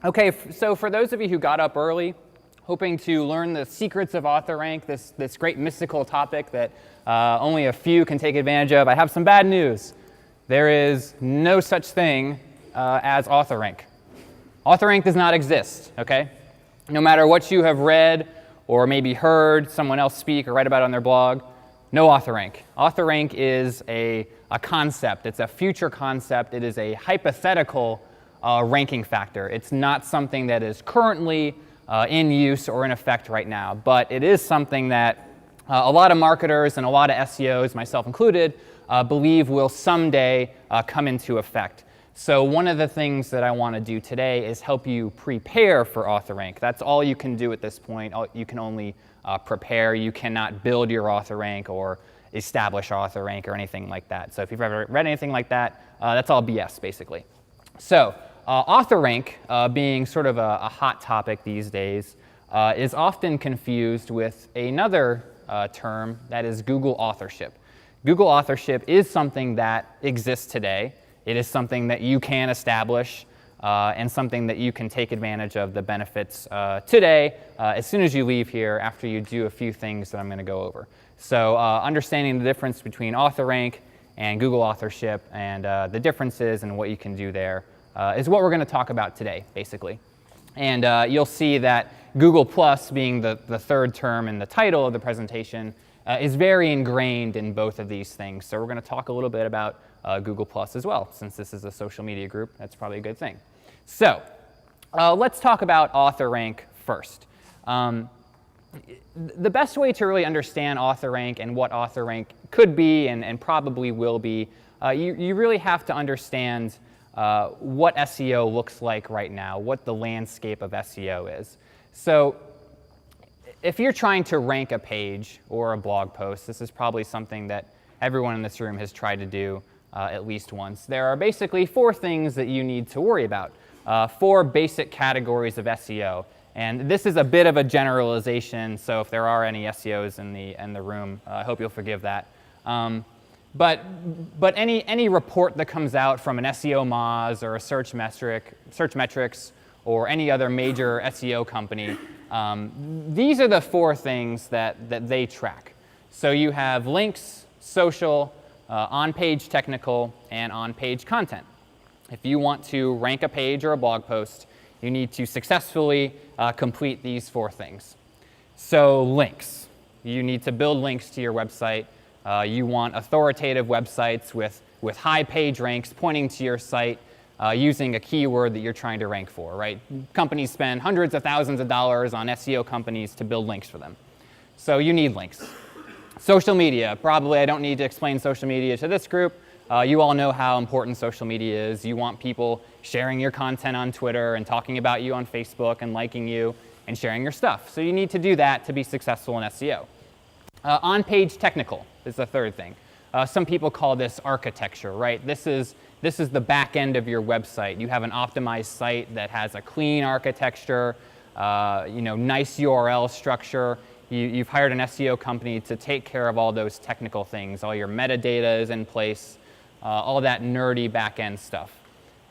Okay, so for those of you who got up early, hoping to learn the secrets of AuthorRank, this great mystical topic that only a few can take advantage of, I have some bad news. There is no such thing as AuthorRank. AuthorRank does not exist, okay? No matter what you have read or maybe heard someone else speak or write about on their blog, no AuthorRank. AuthorRank is a concept. It's a future concept. It is a hypothetical ranking factor. It's not something that is currently in use or in effect right now, but it is something that a lot of marketers and a lot of SEOs, myself included, believe will someday come into effect. So one of the things that I want to do today is help you prepare for AuthorRank. That's all you can do at this point. You can only prepare. You cannot build your AuthorRank or establish AuthorRank or anything like that. So if you've ever read anything like that, that's all BS, basically. So AuthorRank, being sort of a hot topic these days, is often confused with another term that is Google Authorship. Google Authorship is something that exists today. It is something that you can establish and something that you can take advantage of the benefits today as soon as you leave here after you do a few things that I'm going to go over. So understanding the difference between AuthorRank and Google Authorship and the differences and what you can do there is what we're going to talk about today, basically. And you'll see that Google Plus, being the third term in the title of the presentation, is very ingrained in both of these things. So we're going to talk a little bit about Google Plus as well. Since this is a social media group, that's probably a good thing. So let's talk about AuthorRank first. The best way to really understand AuthorRank and what AuthorRank could be and probably will be, you really have to understand what SEO looks like right now, what the landscape of SEO is. So if you're trying to rank a page or a blog post, this is probably something that everyone in this room has tried to do at least once. There are basically four things that you need to worry about, four basic categories of SEO. And this is a bit of a generalization, so if there are any SEOs in the room, I hope you'll forgive that. But any report that comes out from an SEO Moz or a Searchmetrics or any other major SEO company, these are the four things that they track. So you have links, social, on-page technical, and on-page content. If you want to rank a page or a blog post, you need to successfully complete these four things. So links. You need to build links to your website. You want authoritative websites with high page ranks pointing to your site using a keyword that you're trying to rank for, right? Companies spend hundreds of thousands of dollars on SEO companies to build links for them. So you need links. Social media. Probably I don't need to explain social media to this group. You all know how important social media is. You want people sharing your content on Twitter and talking about you on Facebook and liking you and sharing your stuff. So you need to do that to be successful in SEO. On-page technical is the third thing. Some people call this architecture, right? This is the back end of your website. You have an optimized site that has a clean architecture, nice URL structure. You've hired an SEO company to take care of all those technical things. All your metadata is in place, all that nerdy back end stuff.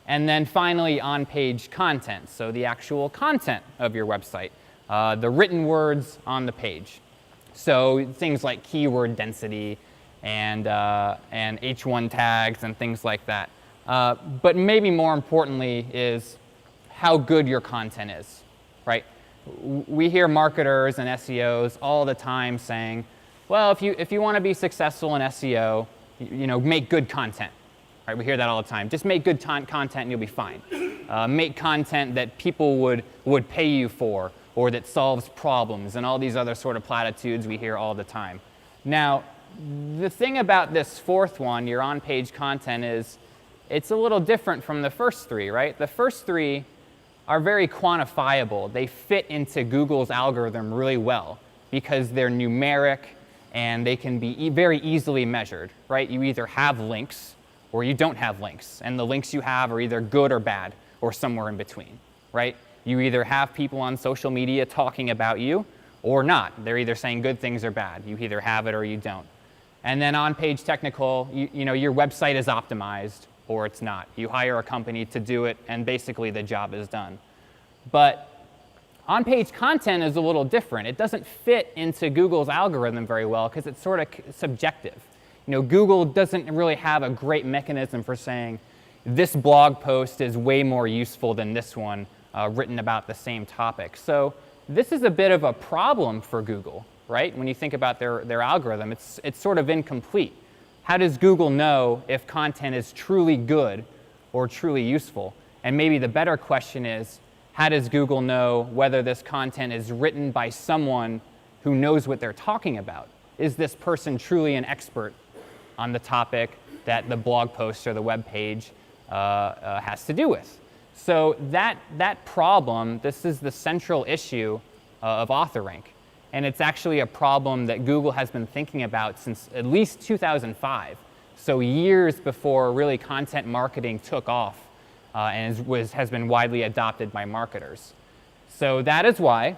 And then finally, on-page content, so the actual content of your website, the written words on the page. So things like keyword density and H1 tags and things like that. But maybe more importantly is how good your content is, right? We hear marketers and SEOs all the time saying, well, if you want to be successful in SEO, make good content. Right? We hear that all the time. Just make good content and you'll be fine. Make content that people would pay you for, or that solves problems, and all these other sort of platitudes we hear all the time. Now, the thing about this fourth one, your on-page content, is it's a little different from the first three, right? The first three are very quantifiable. They fit into Google's algorithm really well because they're numeric and they can be very easily measured, right? You either have links or you don't have links, and the links you have are either good or bad or somewhere in between, right? You either have people on social media talking about you or not. They're either saying good things or bad. You either have it or you don't. And then on-page technical, your website is optimized or it's not. You hire a company to do it, and basically the job is done. But on-page content is a little different. It doesn't fit into Google's algorithm very well because it's sort of subjective. Google doesn't really have a great mechanism for saying this blog post is way more useful than this one written about the same topic. So this is a bit of a problem for Google, right? When you think about their algorithm, it's sort of incomplete. How does Google know if content is truly good or truly useful? And maybe the better question is, how does Google know whether this content is written by someone who knows what they're talking about? Is this person truly an expert on the topic that the blog post or the web page has to do with? So that problem, this is the central issue of AuthorRank. And it's actually a problem that Google has been thinking about since at least 2005. So years before really content marketing took off and has been widely adopted by marketers. So that is why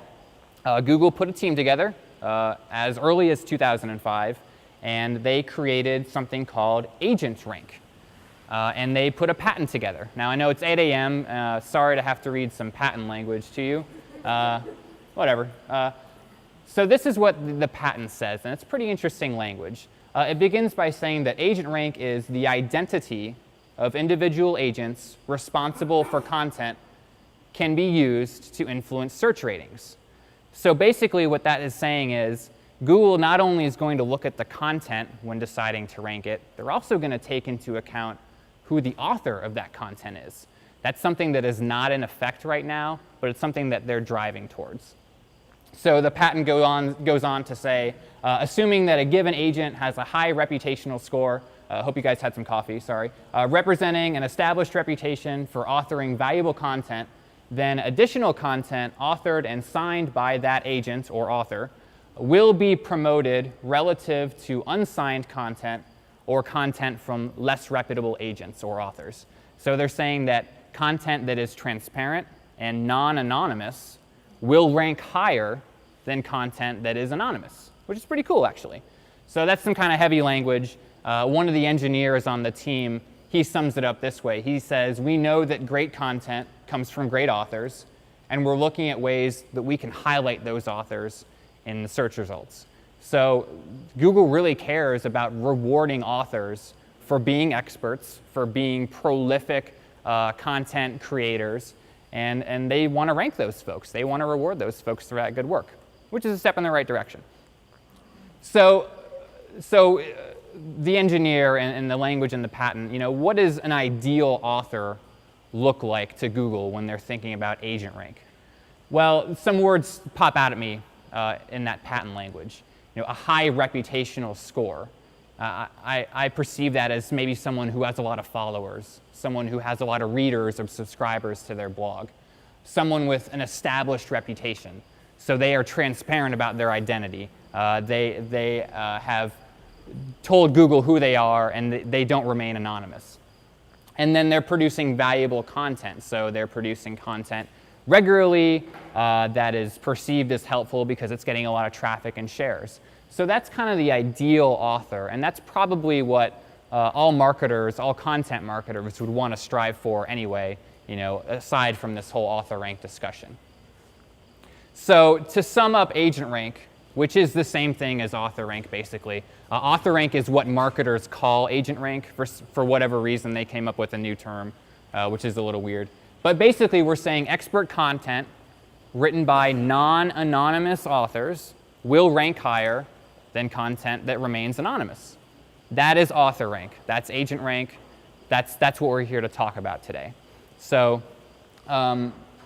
Google put a team together as early as 2005, and they created something called Agent Rank. And they put a patent together. Now, I know it's 8 a.m. Sorry to have to read some patent language to you. Whatever. So this is what the patent says, and it's pretty interesting language. It begins by saying that agent rank is the identity of individual agents responsible for content can be used to influence search ratings. So basically what that is saying is Google not only is going to look at the content when deciding to rank it, they're also going to take into account who the author of that content is. That's something that is not in effect right now, but it's something that they're driving towards. So the patent goes on to say, assuming that a given agent has a high reputational score, I hope you guys had some coffee, sorry, representing an established reputation for authoring valuable content, then additional content authored and signed by that agent or author will be promoted relative to unsigned content or content from less reputable agents or authors. So they're saying that content that is transparent and non-anonymous will rank higher than content that is anonymous, which is pretty cool, actually. So that's some kind of heavy language. One of the engineers on the team, he sums it up this way. He says, we know that great content comes from great authors, and we're looking at ways that we can highlight those authors in the search results. So Google really cares about rewarding authors for being experts, for being prolific content creators, and they want to rank those folks. They want to reward those folks for that good work, which is a step in the right direction. So the engineer and the language and the patent, what does an ideal author look like to Google when they're thinking about agent rank? Well, some words pop out at me in that patent language. A high reputational score. I perceive that as maybe someone who has a lot of followers, someone who has a lot of readers or subscribers to their blog, someone with an established reputation. So they are transparent about their identity. They have told Google who they are, and they don't remain anonymous. And then they're producing valuable content. So they're producing content regularly that is perceived as helpful because it's getting a lot of traffic and shares. So that's kind of the ideal author, and that's probably what all marketers, all content marketers would want to strive for anyway, aside from this whole author rank discussion. So to sum up agent rank, which is the same thing as author rank basically, author rank is what marketers call agent rank. For whatever reason, they came up with a new term, which is a little weird. But basically, we're saying expert content written by non-anonymous authors will rank higher than content that remains anonymous. That is author rank. That's agent rank. That's what we're here to talk about today. So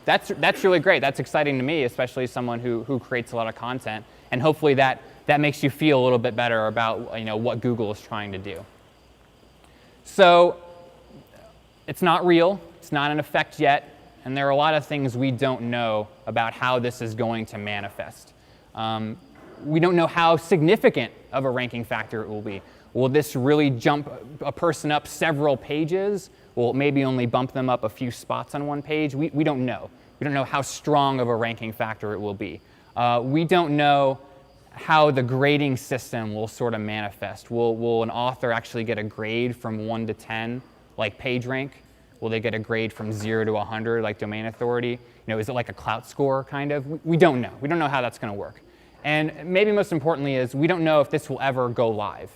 that's really great. That's exciting to me, especially someone who creates a lot of content. And hopefully that makes you feel a little bit better about what Google is trying to do. So it's not real. It's not in effect yet. And there are a lot of things we don't know about how this is going to manifest. We don't know how significant of a ranking factor it will be. Will this really jump a person up several pages? Will it maybe only bump them up a few spots on one page? We don't know. We don't know how strong of a ranking factor it will be. We don't know how the grading system will sort of manifest. Will an author actually get a grade from 1 to 10, like PageRank? Will they get a grade from 0 to 100 like domain authority? Is it like a clout score kind of? We don't know. We don't know how that's going to work. And maybe most importantly is we don't know if this will ever go live.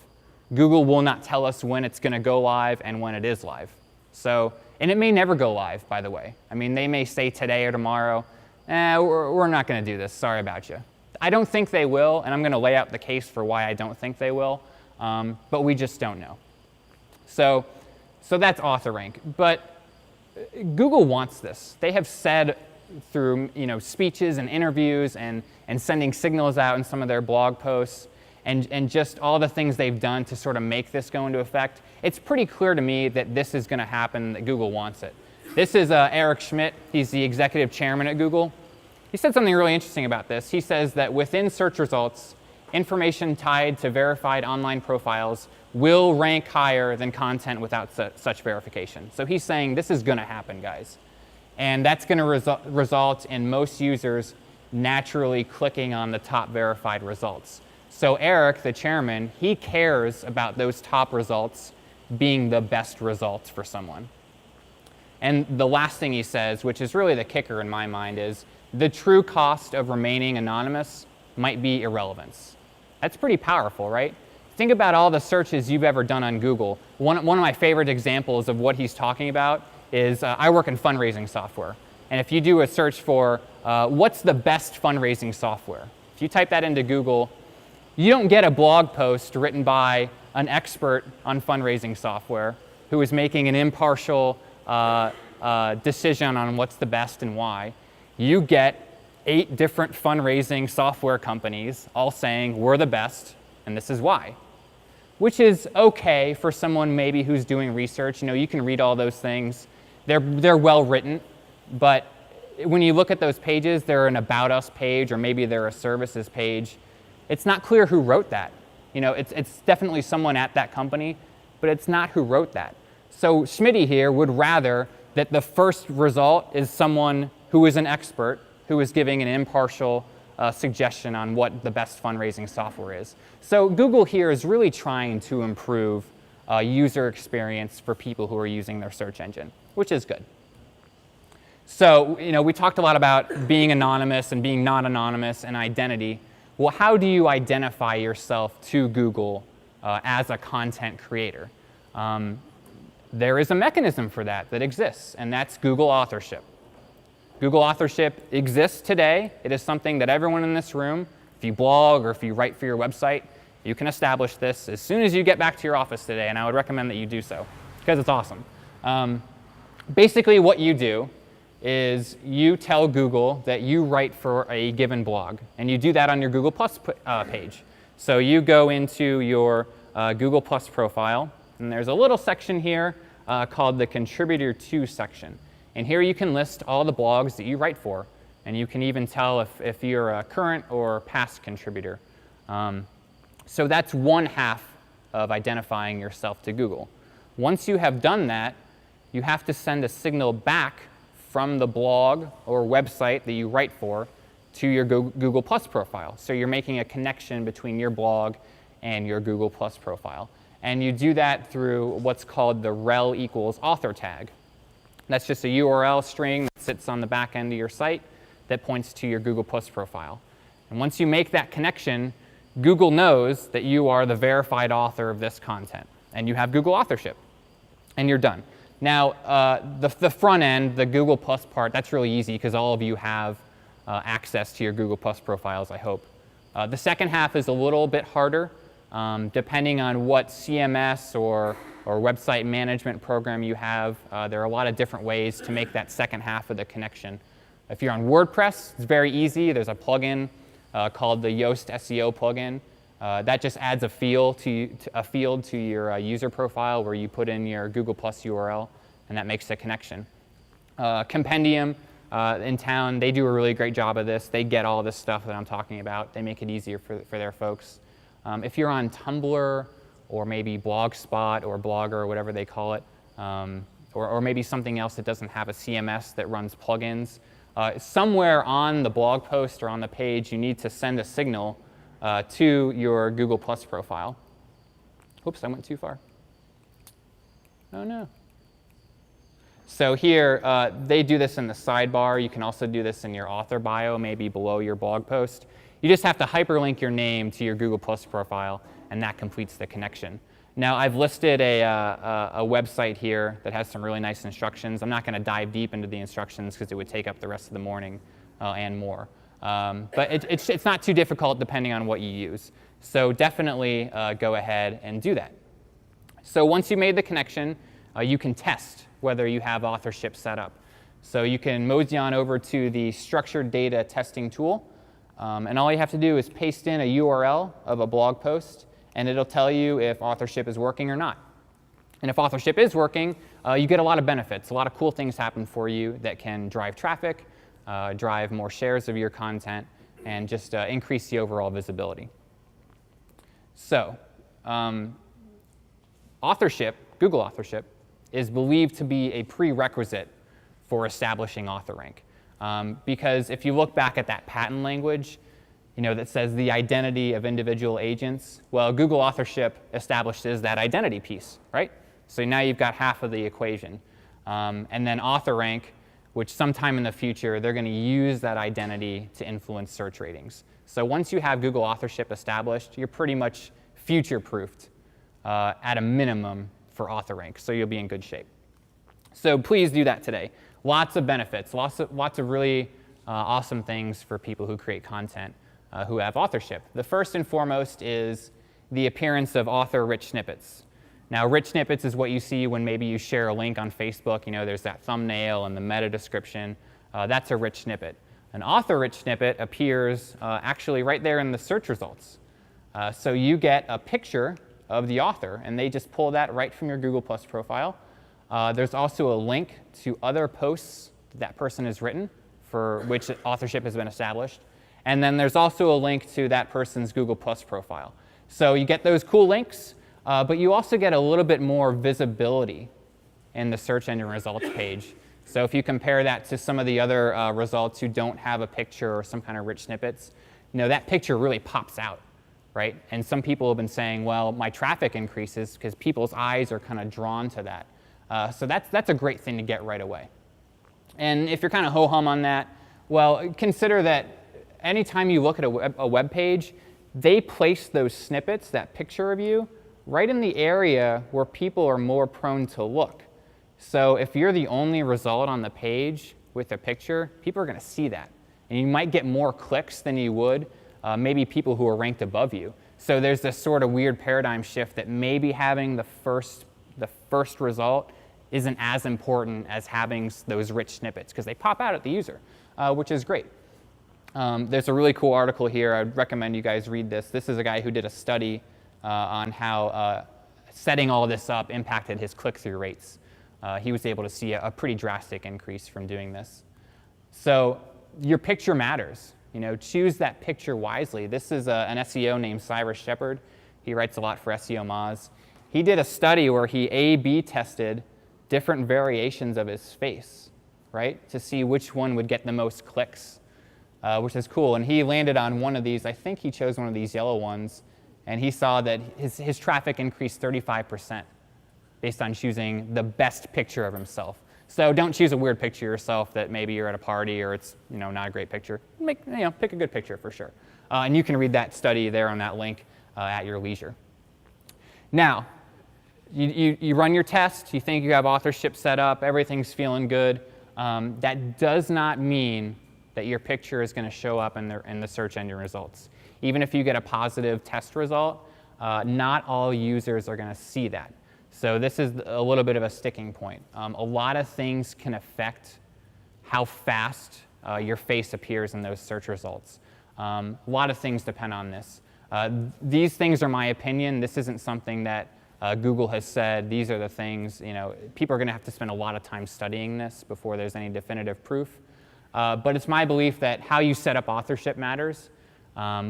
Google will not tell us when it's going to go live and when it is live. So, and it may never go live, by the way. I mean, they may say today or tomorrow, we're not going to do this. Sorry about you. I don't think they will, and I'm going to lay out the case for why I don't think they will, but we just don't know. So that's AuthorRank. But Google wants this. They have said through speeches and interviews and sending signals out in some of their blog posts and just all the things they've done to sort of make this go into effect, it's pretty clear to me that this is going to happen, that Google wants it. This is Eric Schmidt. He's the executive chairman at Google. He said something really interesting about this. He says that within search results, information tied to verified online profiles will rank higher than content without such verification. So he's saying this is going to happen, guys. And that's going to result in most users naturally clicking on the top verified results. So Eric, the chairman, he cares about those top results being the best results for someone. And the last thing he says, which is really the kicker in my mind, is the true cost of remaining anonymous might be irrelevance. That's pretty powerful, right? Think about all the searches you've ever done on Google. One of my favorite examples of what he's talking about is I work in fundraising software. And if you do a search for what's the best fundraising software, if you type that into Google, you don't get a blog post written by an expert on fundraising software who is making an impartial decision on what's the best and why. You get 8 different fundraising software companies all saying we're the best and this is why, which is okay for someone maybe who's doing research. You can read all those things. They're well written, but when you look at those pages, they're an About Us page or maybe they're a services page. It's not clear who wrote that. It's definitely someone at that company, but it's not who wrote that. So Schmitty here would rather that the first result is someone who is an expert, who is giving an impartial suggestion on what the best fundraising software is. So Google here is really trying to improve user experience for people who are using their search engine, which is good. So we talked a lot about being anonymous and being not anonymous and identity. Well, how do you identify yourself to Google as a content creator? There is a mechanism for that exists, and that's Google Authorship. Google Authorship exists today. It is something that everyone in this room, if you blog or if you write for your website, you can establish this as soon as you get back to your office today, and I would recommend that you do so because it's awesome. Basically, what you do is you tell Google that you write for a given blog, and you do that on your Google Plus page. So you go into your Google Plus profile, and there's a little section here called the Contributor To section. And here you can list all the blogs that you write for, and you can even tell if you're a current or past contributor. So that's one half of identifying yourself to Google. Once you have done that, you have to send a signal back from the blog or website that you write for to your Google Plus profile. So you're making a connection between your blog and your Google Plus profile. And you do that through what's called the rel equals author tag. That's just a URL string that sits on the back end of your site that points to your Google Plus profile. And once you make that connection, Google knows that you are the verified author of this content, and you have Google authorship, and you're done. Now, the front end, the Google Plus part, that's really easy because all of you have access to your Google Plus profiles, I hope. The second half is a little bit harder, depending on what CMS or website management program you have. There are a lot of different ways to make that second half of the connection. If you're on WordPress, it's very easy. There's a plugin called the Yoast SEO plugin. That just adds a field to your user profile where you put in your Google Plus URL, and that makes the connection. Compendium in town, they do a really great job of this. They get all this stuff that I'm talking about. They make it easier for their folks. If you're on Tumblr or maybe Blogspot or Blogger or whatever they call it, or maybe something else that doesn't have a CMS that runs plugins, somewhere on the blog post or on the page, you need to send a signal to your Google Plus profile. Oops, I went too far. Oh no. So here, they do this in the sidebar. You can also do this in your author bio, maybe below your blog post. You just have to hyperlink your name to your Google Plus profile, and that completes the connection. Now, I've listed a website here that has some really nice instructions. I'm not going to dive deep into the instructions because it would take up the rest of the morning and more. But it's not too difficult depending on what you use. So definitely go ahead and do that. So once you made the connection, you can test whether you have authorship set up. So you can mosey on over to the structured data testing tool. And all you have to do is paste in a URL of a blog post, and it'll tell you if authorship is working or not. And if authorship is working, you get a lot of benefits. A lot of cool things happen for you that can drive traffic, drive more shares of your content, and just increase the overall visibility. So authorship, Google authorship, is believed to be a prerequisite for establishing AuthorRank. Because if you look back at that patent language, that says the identity of individual agents, well, Google authorship establishes that identity piece, right? So now you've got half of the equation. And then AuthorRank, which sometime in the future, they're going to use that identity to influence search ratings. So once you have Google authorship established, you're pretty much future-proofed at a minimum for AuthorRank, so you'll be in good shape. So please do that today. Lots of benefits, lots of really awesome things for people who create content who have authorship. The first and foremost is the appearance of author-rich snippets. Now, rich snippets is what you see when maybe you share a link on Facebook. There's that thumbnail and the meta description. That's a rich snippet. An author-rich snippet appears actually right there in the search results. So you get a picture of the author, and they just pull that right from your Google Plus profile. There's also a link to other posts that person has written for which authorship has been established. And then there's also a link to that person's Google Plus profile. So you get those cool links, but you also get a little bit more visibility in the search engine results page. So if you compare that to some of the other results who don't have a picture or some kind of rich snippets, that picture really pops out, right? And some people have been saying, well, my traffic increases because people's eyes are kind of drawn to that. So that's a great thing to get right away. And if you're kind of ho-hum on that, well, consider that anytime you look at a web page, they place those snippets, that picture of you, right in the area where people are more prone to look. So if you're the only result on the page with a picture, people are going to see that. And you might get more clicks than you would maybe people who are ranked above you. So there's this sort of weird paradigm shift that maybe having the first result isn't as important as having those rich snippets because they pop out at the user, which is great. There's a really cool article here. I'd recommend you guys read this. This is a guy who did a study on how setting all this up impacted his click-through rates. He was able to see a pretty drastic increase from doing this. So your picture matters. Choose that picture wisely. This is an SEO named Cyrus Shepard. He writes a lot for SEO Moz. He did a study where he A/B tested different variations of his face, right, to see which one would get the most clicks, which is cool. And he landed on one of these. I think he chose one of these yellow ones, and he saw that his traffic increased 35% based on choosing the best picture of himself. So don't choose a weird picture of yourself that maybe you're at a party or it's not a great picture. Pick a good picture for sure. And you can read that study there on that link at your leisure. Now, you run your test, you think you have authorship set up, everything's feeling good. That does not mean that your picture is going to show up in the search engine results. Even if you get a positive test result, not all users are going to see that. So this is a little bit of a sticking point. A lot of things can affect how fast your face appears in those search results. A lot of things depend on this. These things are my opinion. This isn't something that Google has said. These are the things. People are going to have to spend a lot of time studying this before there's any definitive proof. But it's my belief that how you set up authorship matters.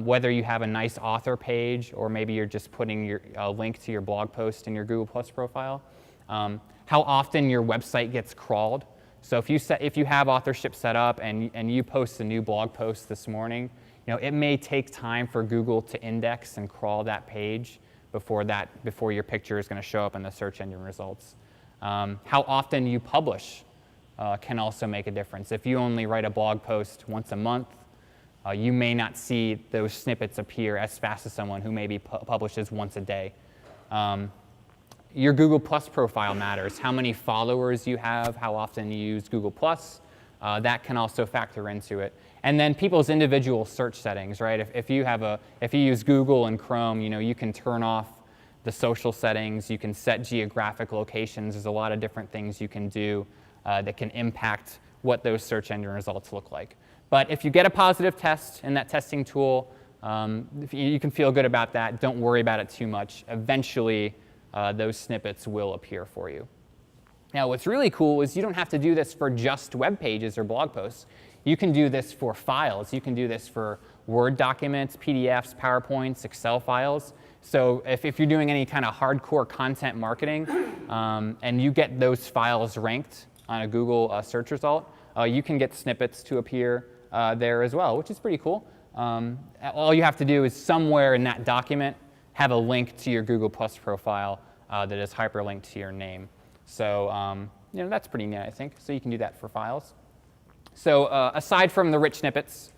Whether you have a nice author page or maybe you're just putting a link to your blog post in your Google Plus profile. How often your website gets crawled. So if you have authorship set up and you post a new blog post this morning, it may take time for Google to index and crawl that page before your picture is going to show up in the search engine results. How often you publish can also make a difference. If you only write a blog post once a month, you may not see those snippets appear as fast as someone who maybe publishes once a day. Your Google Plus profile matters. How many followers you have, how often you use Google Plus, that can also factor into it. And then people's individual search settings, right? If you use Google and Chrome, you can turn off the social settings. You can set geographic locations. There's a lot of different things you can do that can impact what those search engine results look like. But if you get a positive test in that testing tool, you can feel good about that. Don't worry about it too much. Eventually, those snippets will appear for you. Now, what's really cool is you don't have to do this for just web pages or blog posts. You can do this for files. You can do this for Word documents, PDFs, PowerPoints, Excel files. So if you're doing any kind of hardcore content marketing and you get those files ranked on a Google search result, you can get snippets to appear there as well, which is pretty cool. All you have to do is somewhere in that document have a link to your Google Plus profile that is hyperlinked to your name. So that's pretty neat, I think. So you can do that for files. So aside from the rich snippets,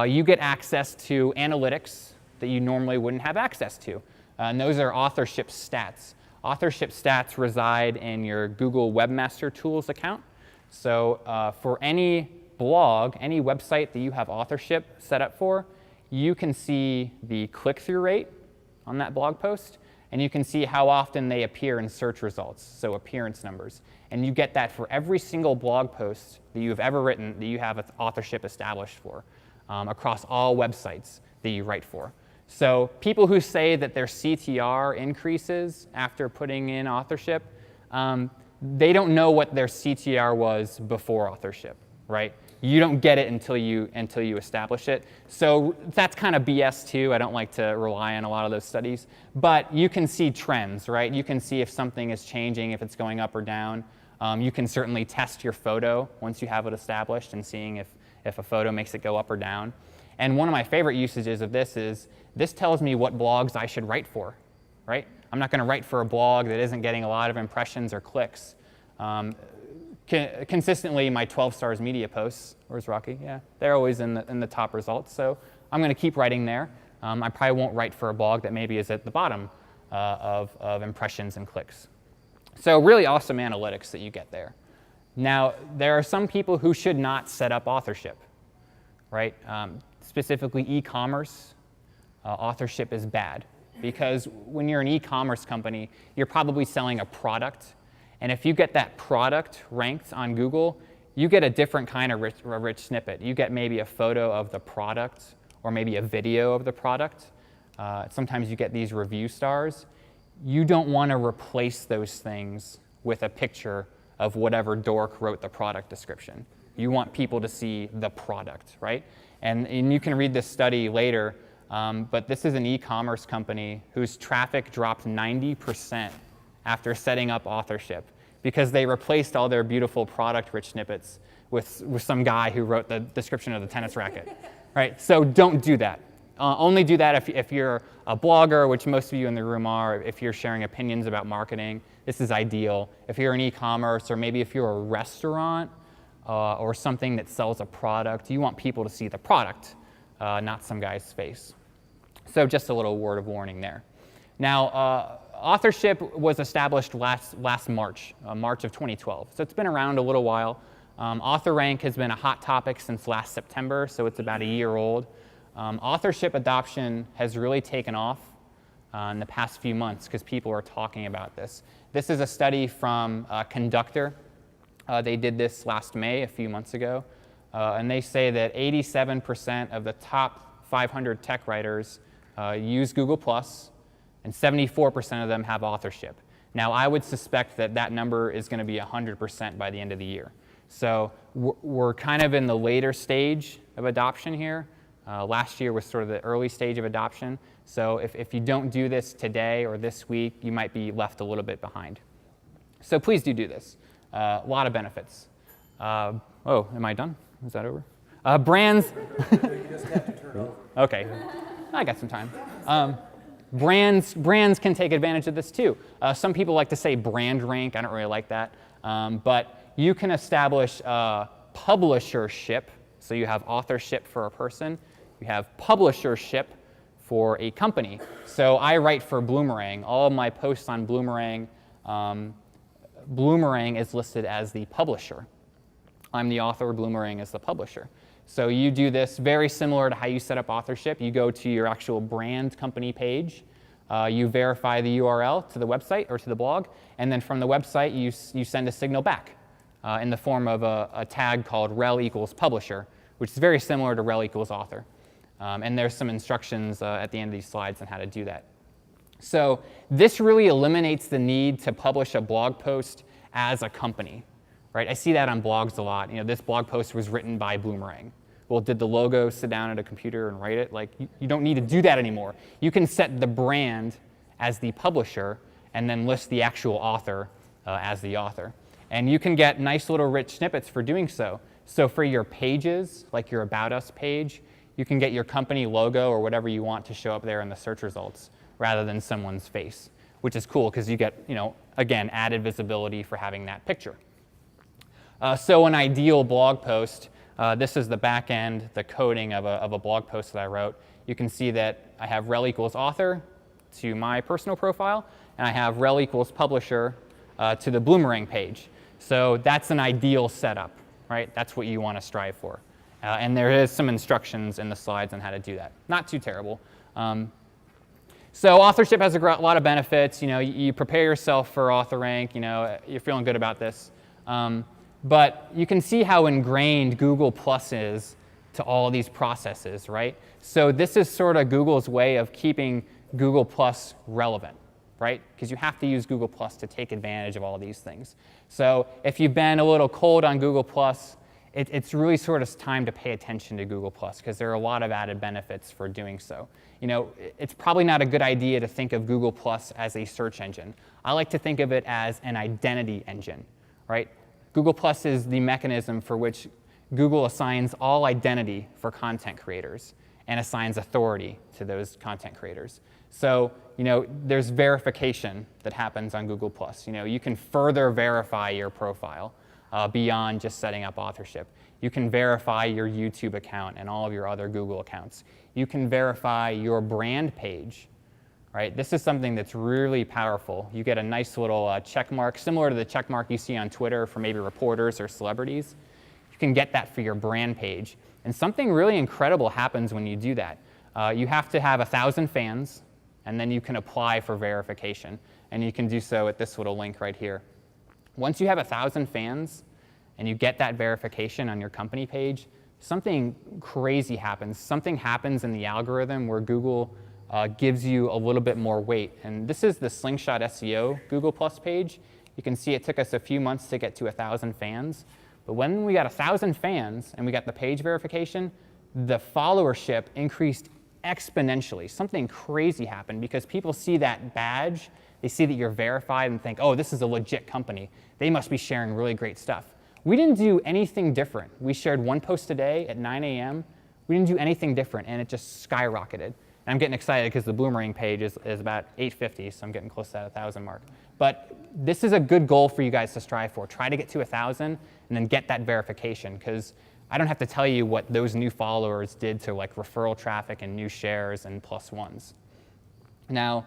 you get access to analytics that you normally wouldn't have access to. And those are authorship stats. Authorship stats reside in your Google Webmaster Tools account. So for any blog, any website that you have authorship set up for, you can see the click-through rate on that blog post, and you can see how often they appear in search results, so appearance numbers. And you get that for every single blog post that you have ever written that you have authorship established for across all websites that you write for. So people who say that their CTR increases after putting in authorship, they don't know what their CTR was before authorship, right? You don't get it until you establish it. So that's kind of BS too. I don't like to rely on a lot of those studies. But you can see trends, right? You can see if something is changing, if it's going up or down. You can certainly test your photo once you have it established and seeing if a photo makes it go up or down. And one of my favorite usages of this is, this tells me what blogs I should write for, right? I'm not going to write for a blog that isn't getting a lot of impressions or clicks. Consistently, my 12 Stars Media posts, where's Rocky? Yeah, they're always in the top results. So I'm going to keep writing there. I probably won't write for a blog that maybe is at the bottom of impressions and clicks. So really awesome analytics that you get there. Now, there are some people who should not set up authorship, right? Specifically e-commerce, authorship is bad. Because when you're an e-commerce company, you're probably selling a product. And if you get that product ranked on Google, you get a different kind of rich snippet. You get maybe a photo of the product or maybe a video of the product. Sometimes you get these review stars. You don't want to replace those things with a picture of whatever dork wrote the product description. You want people to see the product, right? And you can read this study later, but this is an e-commerce company whose traffic dropped 90% after setting up authorship because they replaced all their beautiful product-rich snippets with some guy who wrote the description of the tennis racket, right? So don't do that. Only do that if you're a blogger, which most of you in the room are, if you're sharing opinions about marketing. This is ideal. If you're in e-commerce, or maybe if you're a restaurant or something that sells a product, you want people to see the product, not some guy's face. So just a little word of warning there. Now, authorship was established last March, March of 2012. So it's been around a little while. AuthorRank has been a hot topic since last September, so it's about a year old. Authorship adoption has really taken off in the past few months because people are talking about this. This is a study from Conductor. They did this last May, a few months ago, and they say that 87% of the top 500 tech writers use Google+, and 74% of them have authorship. Now, I would suspect that that number is going to be 100% by the end of the year. So we're kind of in the later stage of adoption here. Last year was sort of the early stage of adoption. So if you don't do this today or this week, you might be left a little bit behind. So please do this. A lot of benefits. Oh, am I done? Is that over? Brands. You just have to turn over. Okay, I got some time. Brands can take advantage of this too. Some people like to say brand rank. I don't really like that. But you can establish publishership. So you have authorship for a person. You have publishership for a company. So I write for Bloomerang. All of my posts on Bloomerang, Bloomerang is listed as the publisher. I'm the author, Bloomerang is the publisher. So you do this very similar to how you set up authorship. You go to your actual brand company page. You verify the URL to the website or to the blog. And then from the website, you send a signal back in the form of a tag called rel equals publisher, which is very similar to rel equals author. And there's some instructions at the end of these slides on how to do that. So this really eliminates the need to publish a blog post as a company, right? I see that on blogs a lot. You know, this blog post was written by Bloomerang. Well, did the logo sit down at a computer and write it? Like, you don't need to do that anymore. You can set the brand as the publisher and then list the actual author as the author. And you can get nice little rich snippets for doing so. So for your pages, like your About Us page, you can get your company logo or whatever you want to show up there in the search results rather than someone's face, which is cool because you get, you know, again, added visibility for having that picture. So an ideal blog post, this is the back end, the coding of a blog post that I wrote. You can see that I have rel equals author to my personal profile, and I have rel equals publisher to the Bloomerang page. So that's an ideal setup, right? That's what you want to strive for. And there is some instructions in the slides on how to do that. Not too terrible. So authorship has a lot of benefits. You know, you prepare yourself for AuthorRank. You know, you're feeling good about this. But you can see how ingrained Google Plus is to all these processes, right? So this is sort of Google's way of keeping Google Plus relevant, right? Because you have to use Google Plus to take advantage of all these things. So if you've been a little cold on Google Plus, it's really sort of time to pay attention to Google Plus because there are a lot of added benefits for doing so. You know, it's probably not a good idea to think of Google Plus as a search engine. I like to think of it as an identity engine, right? Google Plus is the mechanism for which Google assigns all identity for content creators and assigns authority to those content creators. So, you know, there's verification that happens on Google Plus. You know, you can further verify your profile beyond just setting up authorship. You can verify your YouTube account and all of your other Google accounts. You can verify your brand page, right? This is something that's really powerful. You get a nice little check mark, similar to the check mark you see on Twitter for maybe reporters or celebrities. You can get that for your brand page. And something really incredible happens when you do that. You have to have 1,000 fans, and then you can apply for verification. And you can do so at this little link right here. Once you have 1,000 fans and you get that verification on your company page, something crazy happens. Something happens in the algorithm where Google gives you a little bit more weight. And this is the Slingshot SEO Google Plus page. You can see it took us a few months to get to 1,000 fans. But when we got 1,000 fans and we got the page verification, the followership increased exponentially. Something crazy happened because people see that badge. They see that you're verified and think, oh, this is a legit company. They must be sharing really great stuff. We didn't do anything different. We shared one post a day at 9 a.m. We didn't do anything different, and it just skyrocketed. And I'm getting excited because the Bloomerang page is about 850, so I'm getting close to that 1,000 mark. But this is a good goal for you guys to strive for. Try to get to 1,000 and then get that verification, because I don't have to tell you what those new followers did to like referral traffic and new shares and plus ones. Now,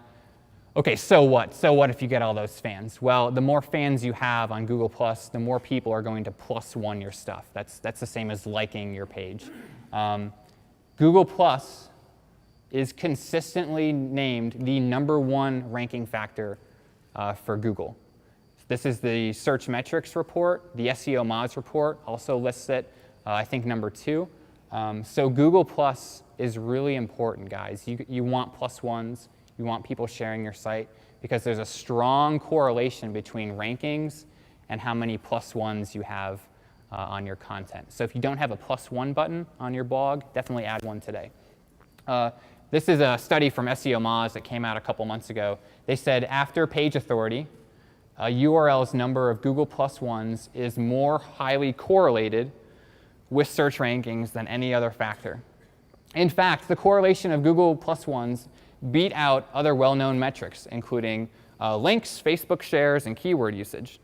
okay, so what? So what if you get all those fans? Well, the more fans you have on Google+, the more people are going to +1 your stuff. That's the same as liking your page. Google+ is consistently named the #1 ranking factor for Google. This is the Search Metrics report. The SEO Mods report also lists it, I think, #2. So Google+ is really important, guys. You want +1s. You want people sharing your site because there's a strong correlation between rankings and how many +1s you have on your content. So if you don't have a +1 button on your blog, definitely add one today. This is a study from SEO Moz that came out a couple months ago. They said after page authority, a URL's number of Google +1s is more highly correlated with search rankings than any other factor. In fact, the correlation of Google +1s beat out other well-known metrics, including links, Facebook shares, and keyword usage.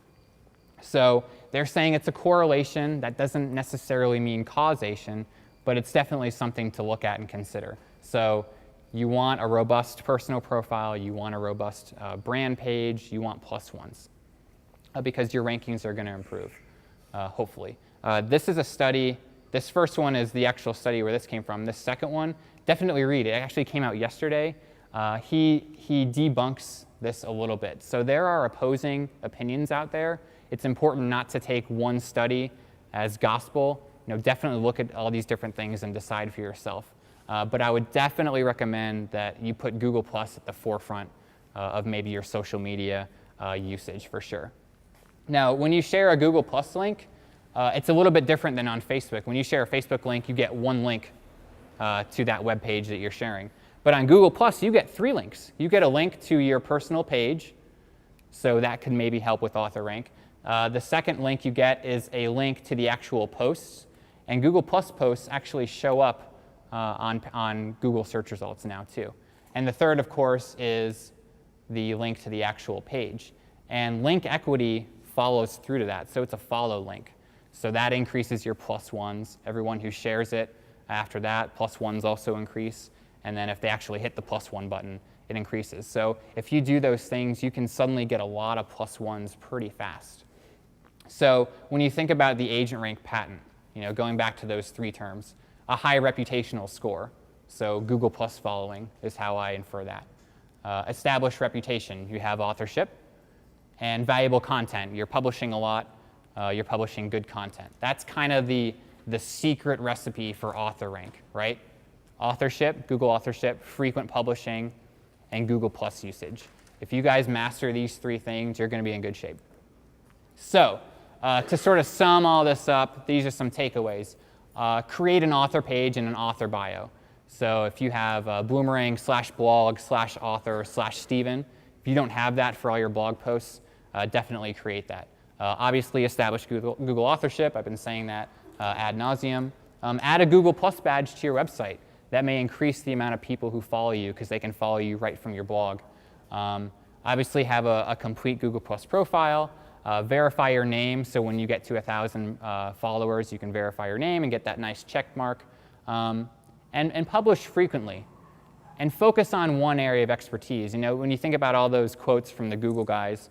So they're saying it's a correlation. That doesn't necessarily mean causation, but it's definitely something to look at and consider. So you want a robust personal profile, you want a robust brand page, you want +1s because your rankings are going to improve, hopefully. This is a study. This first one is the actual study where this came from. This second one, definitely read it. It actually came out yesterday. He debunks this a little bit. So there are opposing opinions out there. It's important not to take one study as gospel. Definitely look at all these different things and decide for yourself. But I would definitely recommend that you put Google Plus at the forefront of maybe your social media usage for sure. Now, when you share a Google Plus link, it's a little bit different than on Facebook. When you share a Facebook link, you get one link to that web page that you're sharing. But on Google Plus, you get 3 links. You get a link to your personal page, so that could maybe help with AuthorRank. The second link you get is a link to the actual posts, and Google Plus posts actually show up on Google search results now too. And the third, of course, is the link to the actual page. And link equity follows through to that, so it's a follow link. So that increases your +1s. Everyone who shares it after that, +1s also increase. And then if they actually hit the +1 button, it increases. So if you do those things, you can suddenly get a lot of +1s pretty fast. So when you think about the agent rank patent, going back to those 3 terms, a high reputational score, so Google Plus following is how I infer that. Established reputation, you have authorship, and valuable content. You're publishing a lot, you're publishing good content. That's kind of the secret recipe for AuthorRank, right? Authorship, Google authorship, frequent publishing, and Google Plus usage. If you guys master these 3 things, you're going to be in good shape. So to sort of sum all this up, these are some takeaways. Create an author page and an author bio. So if you have Bloomerang/blog/author/Steven, if you don't have that for all your blog posts, definitely create that. Obviously, establish Google authorship. I've been saying that ad nauseum. Add a Google Plus badge to your website. That may increase the amount of people who follow you because they can follow you right from your blog. Obviously, have a complete Google Plus profile. Verify your name, so when you get to 1,000 followers, you can verify your name and get that nice check mark. And publish frequently. And focus on one area of expertise. When you think about all those quotes from the Google guys,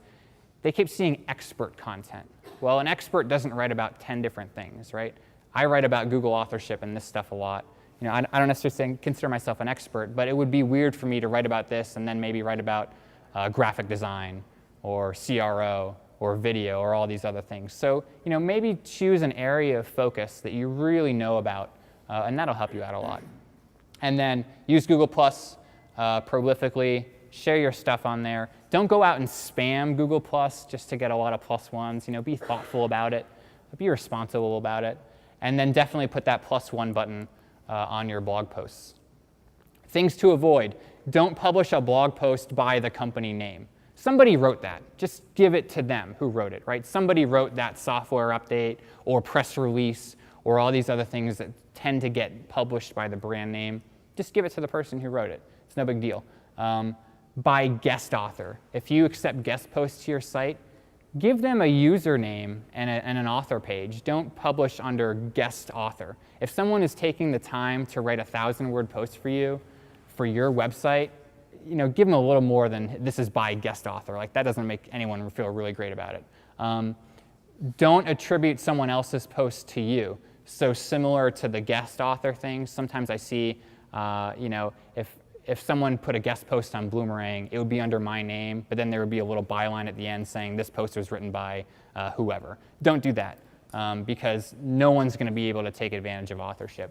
they keep seeing expert content. Well, an expert doesn't write about 10 different things, right? I write about Google authorship and this stuff a lot. I don't necessarily consider myself an expert, but it would be weird for me to write about this and then maybe write about graphic design or CRO or video or all these other things. So, maybe choose an area of focus that you really know about, and that'll help you out a lot. And then use Google Plus prolifically, share your stuff on there. Don't go out and spam Google Plus just to get a lot of +1s. Be thoughtful about it, be responsible about it, and then definitely put that +1 button on your blog posts. Things to avoid. Don't publish a blog post by the company name. Somebody wrote that. Just give it to them who wrote it, right? Somebody wrote that software update or press release or all these other things that tend to get published by the brand name. Just give it to the person who wrote it. It's no big deal. By guest author. If you accept guest posts to your site, give them a username and an author page. Don't publish under guest author. If someone is taking the time to write a 1,000-word post for you, for your website, give them a little more than this is by guest author. Like, that doesn't make anyone feel really great about it. Don't attribute someone else's post to you. So similar to the guest author thing, sometimes I see, if someone put a guest post on Bloomerang, it would be under my name, but then there would be a little byline at the end saying this post was written by whoever. Don't do that because no one's going to be able to take advantage of authorship.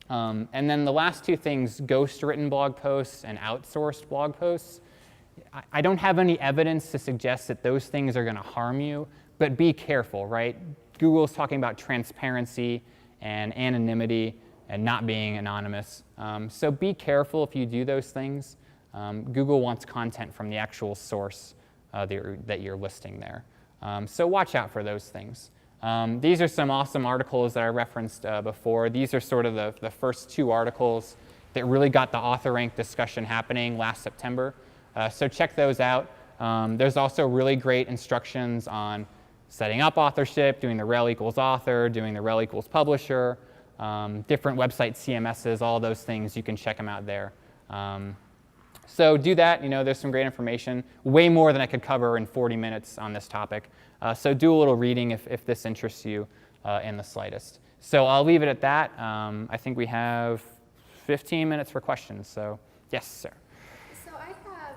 And then the last 2 things, ghost-written blog posts and outsourced blog posts. I don't have any evidence to suggest that those things are going to harm you, but be careful, right? Google's talking about transparency and anonymity and not being anonymous. So be careful if you do those things. Google wants content from the actual source that you're listing there. So watch out for those things. These are some awesome articles that I referenced before. These are sort of the first 2 articles that really got the AuthorRank discussion happening last September. So check those out. There's also really great instructions on setting up authorship, doing the rel equals author, doing the rel equals publisher, different website CMSs, all those things, you can check them out there. So do that. There's some great information, way more than I could cover in 40 minutes on this topic. So do a little reading if this interests you in the slightest. So I'll leave it at that. I think we have 15 minutes for questions. So yes, sir. So I have,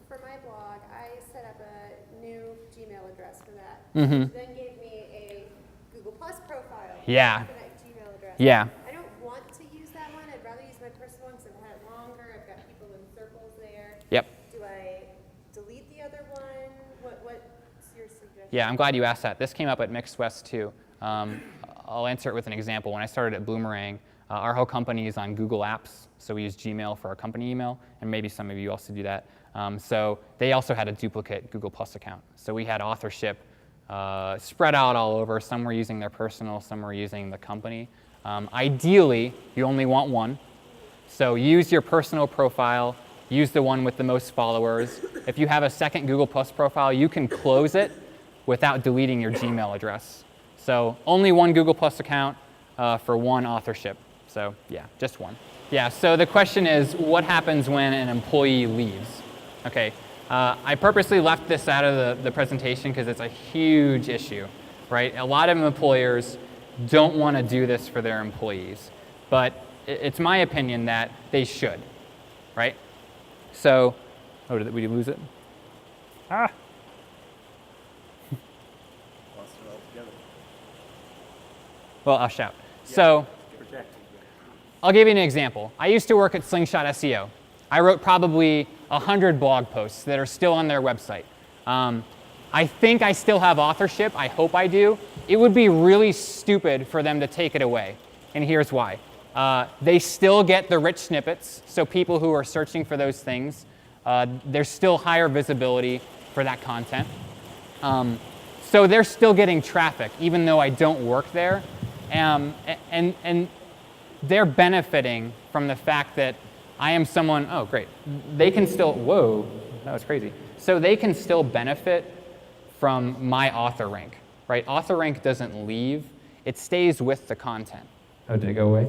for my blog, I set up a new Gmail address for that. Mm-hmm. Which then gave me a Google Plus profile. Yeah. For that Gmail address. Yeah. I don't want to use that one. I'd rather use my personal one because I've had it longer. I've got people in circles there. Yep. Do I delete the other one? What's your suggestion? Yeah, I'm glad you asked that. This came up at Mixed West too. I'll answer it with an example. When I started at Bloomerang, our whole company is on Google Apps, so we use Gmail for our company email, and maybe some of you also do that. So they also had a duplicate Google Plus account. So we had authorship spread out all over. Some were using their personal, some were using the company. Ideally, you only want one. So use your personal profile, use the one with the most followers. If you have a second Google Plus profile, you can close it without deleting your Gmail address. So only one Google Plus account for one authorship. So yeah, just one. Yeah, so the question is, what happens when an employee leaves? Okay, I purposely left this out of the presentation because it's a huge issue, right? A lot of employers don't want to do this for their employees, but it's my opinion that they should, right? So, oh, did we lose it? Ah. Lost it altogether. Well, I'll shout. So, I'll give you an example. I used to work at Slingshot SEO. I wrote probably 100 blog posts that are still on their website. I think I still have authorship. I hope I do. It would be really stupid for them to take it away. And here's why. They still get the rich snippets. So people who are searching for those things, there's still higher visibility for that content. So they're still getting traffic, even though I don't work there. And they're benefiting from the fact that I am someone, oh great, they can still, whoa, that was crazy. So they can still benefit from my author rank, right? Author rank doesn't leave, it stays with the content. Oh, did it go away?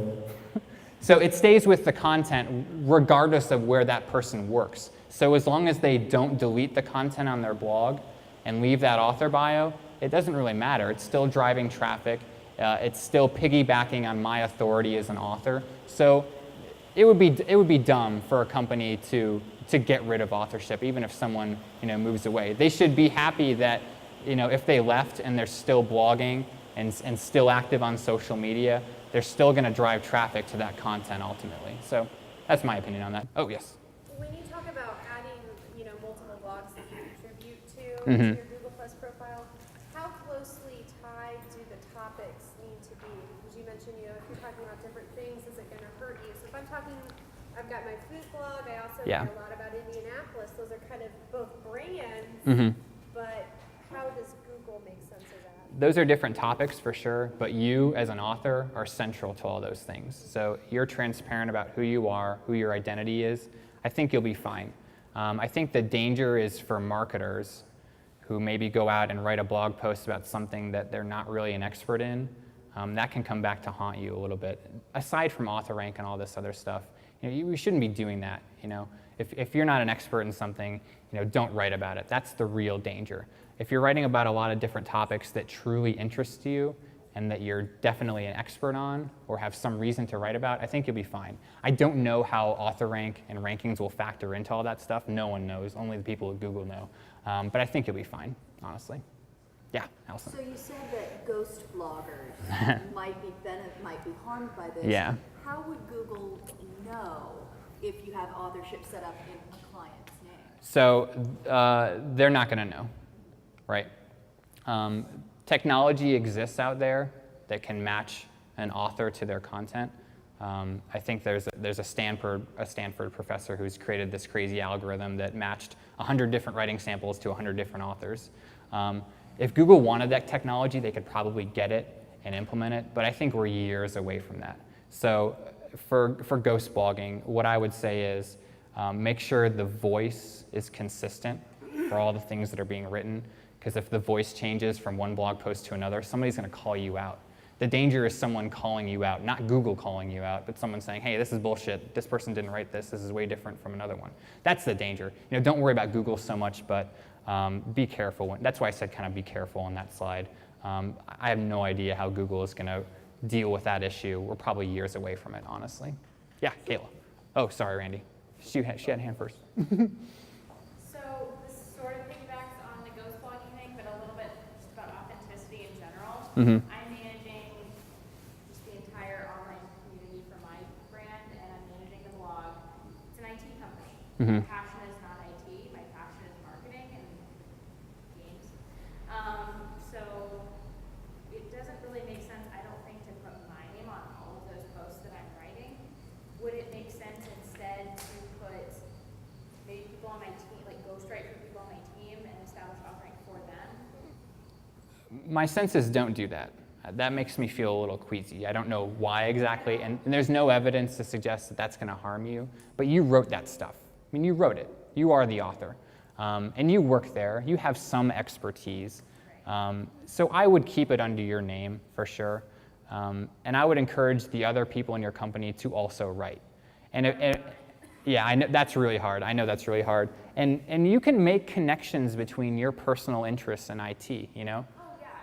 So it stays with the content regardless of where that person works. So as long as they don't delete the content on their blog and leave that author bio, it doesn't really matter. It's still driving traffic. It's still piggybacking on my authority as an author. So it would be dumb for a company to get rid of authorship, even if someone moves away. They should be happy that if they left and they're still blogging and still active on social media, they're still going to drive traffic to that content ultimately. So that's my opinion on that. Oh yes. When you talk about adding multiple blogs that you contribute to Mm-hmm. your Google Plus profile, how closely tied do the topics need to be? Because you mentioned if you're talking about different things, is it going to hurt you? So if I'm talking, I've got my food blog, I also Yeah. know a lot about Indianapolis. Those are kind of both brands, Mm-hmm. but how does Google make sense of that? Those are different topics for sure, but you as an author are central to all those things. So you're transparent about who you are, who your identity is. I think you'll be fine. I think the danger is for marketers who maybe go out and write a blog post about something that they're not really an expert in. That can come back to haunt you a little bit. Aside from author rank and all this other stuff, you shouldn't be doing that. If you're not an expert in something, don't write about it. That's the real danger. If you're writing about a lot of different topics that truly interest you and that you're definitely an expert on or have some reason to write about, I think you'll be fine. I don't know how author rank and rankings will factor into all that stuff. No one knows. Only the people at Google know. But I think you'll be fine, honestly. Yeah, Allison. So you said that ghost bloggers might be harmed by this. Yeah. How would Google know if you have authorship set up in a client's name? So they're not going to know, right? Technology exists out there that can match an author to their content. I think there's a Stanford professor who's created this crazy algorithm that matched 100 different writing samples to 100 different authors. If Google wanted that technology, they could probably get it and implement it, but I think we're years away from that. So for ghost blogging, what I would say is make sure the voice is consistent for all the things that are being written. because if the voice changes from one blog post to another, somebody's going to call you out. The danger is someone calling you out, not Google calling you out, but someone saying, hey, this is bullshit, this person didn't write this is way different from another one. That's the danger. Don't worry about Google so much, but be careful. That's why I said kind of be careful on that slide. I have no idea how Google is going to deal with that issue. We're probably years away from it, honestly. Yeah, Kayla. Oh, sorry, Randy. She had a hand first. So this sort of piggybacks on the ghost blogging thing, but a little bit just about authenticity in general. Mm-hmm. I'm managing just the entire online community for my brand, and I'm managing the blog. It's an IT company. Mm-hmm. My passion is not IT. My passion is marketing and games. So it doesn't really make sense, I don't think, to put my name on all of those posts that I'm writing. Would it make sense instead to put maybe people on my team, like ghostwrite for people on my team and establish AuthorRank for them? My sense is don't do that. That makes me feel a little queasy. I don't know why exactly, and there's no evidence to suggest that that's going to harm you, but you wrote that stuff. I mean, you wrote it. You are the author, and you work there. You have some expertise. So I would keep it under your name for sure, and I would encourage the other people in your company to also write. Yeah, I know that's really hard. I know that's really hard. And you can make connections between your personal interests and IT,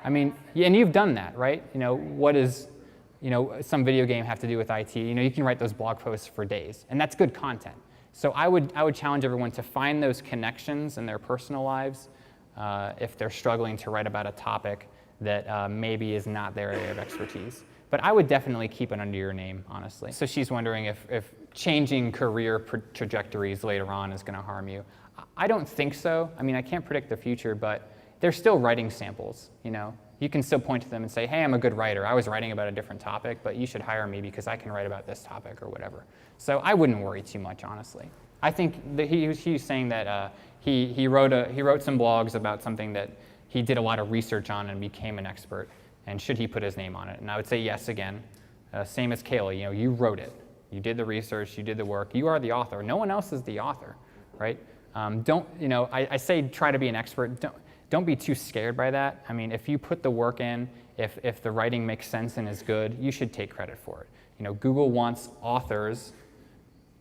I mean, and you've done that, right? What does, some video game have to do with IT? You can write those blog posts for days, and that's good content. So I would challenge everyone to find those connections in their personal lives if they're struggling to write about a topic that maybe is not their area of expertise. But I would definitely keep it under your name, honestly. So she's wondering if changing career trajectories later on is going to harm you. I don't think so. I mean, I can't predict the future, but they're still writing samples, You can still point to them and say, hey, I'm a good writer. I was writing about a different topic, but you should hire me because I can write about this topic or whatever. So I wouldn't worry too much, honestly. I think that he was saying that he wrote some blogs about something that he did a lot of research on and became an expert. And should he put his name on it? And I would say yes again. Same as Kayla, you wrote it. You did the research, you did the work. You are the author. No one else is the author, right? I say try to be an expert. Don't be too scared by that. I mean, if you put the work in, if the writing makes sense and is good, you should take credit for it. Google wants authors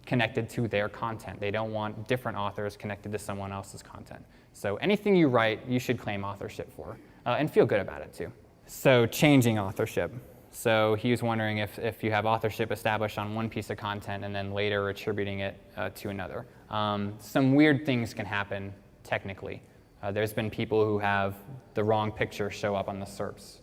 connected to their content. They don't want different authors connected to someone else's content. So anything you write, you should claim authorship for, and feel good about it too. So changing authorship. So he was wondering if you have authorship established on one piece of content and then later attributing it to another. Some weird things can happen technically. There's been people who have the wrong picture show up on the SERPs,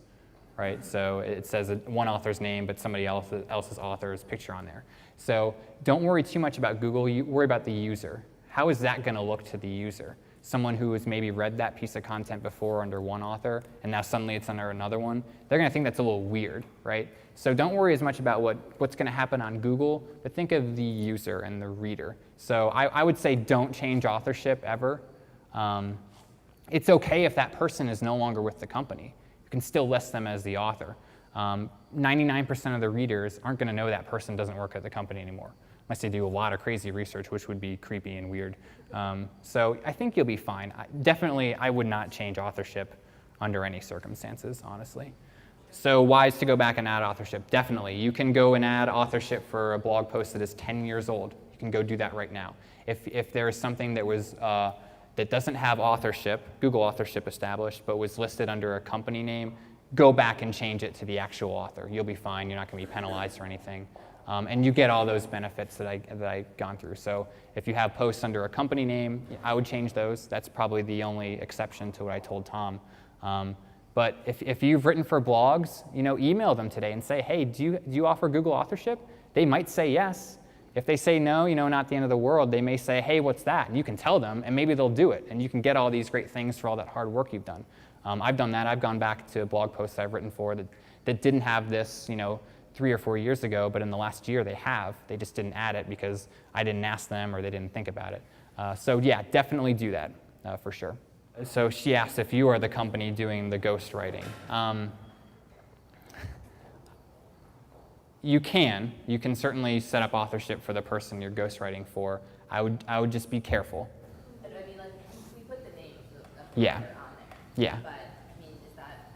right? So it says one author's name, but somebody else's author's picture on there. So don't worry too much about Google. You worry about the user. How is that going to look to the user? Someone who has maybe read that piece of content before under one author, and now suddenly it's under another one, they're going to think that's a little weird, right? So don't worry as much about what's going to happen on Google, but think of the user and the reader. So I would say don't change authorship ever. It's okay if that person is no longer with the company. You can still list them as the author. 99% of the readers aren't going to know that person doesn't work at the company anymore, unless they do a lot of crazy research, which would be creepy and weird. So I think you'll be fine. Definitely, I would not change authorship under any circumstances, honestly. So wise to go back and add authorship? Definitely. You can go and add authorship for a blog post that is 10 years old. You can go do that right now. If there is something that was that doesn't have authorship, Google authorship established, but was listed under a company name, go back and change it to the actual author. You'll be fine. You're not going to be penalized or anything. And you get all those benefits that I've gone through. So if you have posts under a company name, I would change those. That's probably the only exception to what I told Tom. But if you've written for blogs, email them today and say, hey, do you offer Google authorship? They might say yes. If they say no, not the end of the world. They may say, hey, what's that? And you can tell them, and maybe they'll do it. And you can get all these great things for all that hard work you've done. I've done that. I've gone back to blog posts I've written for that didn't have this, 3 or 4 years ago, but in the last year they have. They just didn't add it because I didn't ask them or they didn't think about it. So yeah, definitely do that for sure. So she asked if you are the company doing the ghostwriting. You can certainly set up authorship for the person you're ghostwriting for. I would just be careful. I mean, like, we put the name of the Yeah. author on there. Yeah. But, I mean, is that,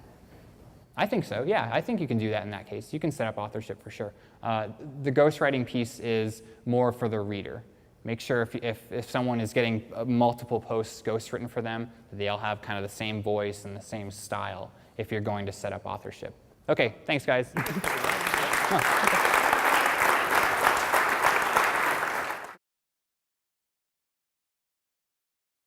I think so, yeah. I think you can do that in that case. You can set up authorship for sure. The ghostwriting piece is more for the reader. Make sure if someone is getting multiple posts ghostwritten for them, that they all have kind of the same voice and the same style if you're going to set up authorship. Okay, thanks guys.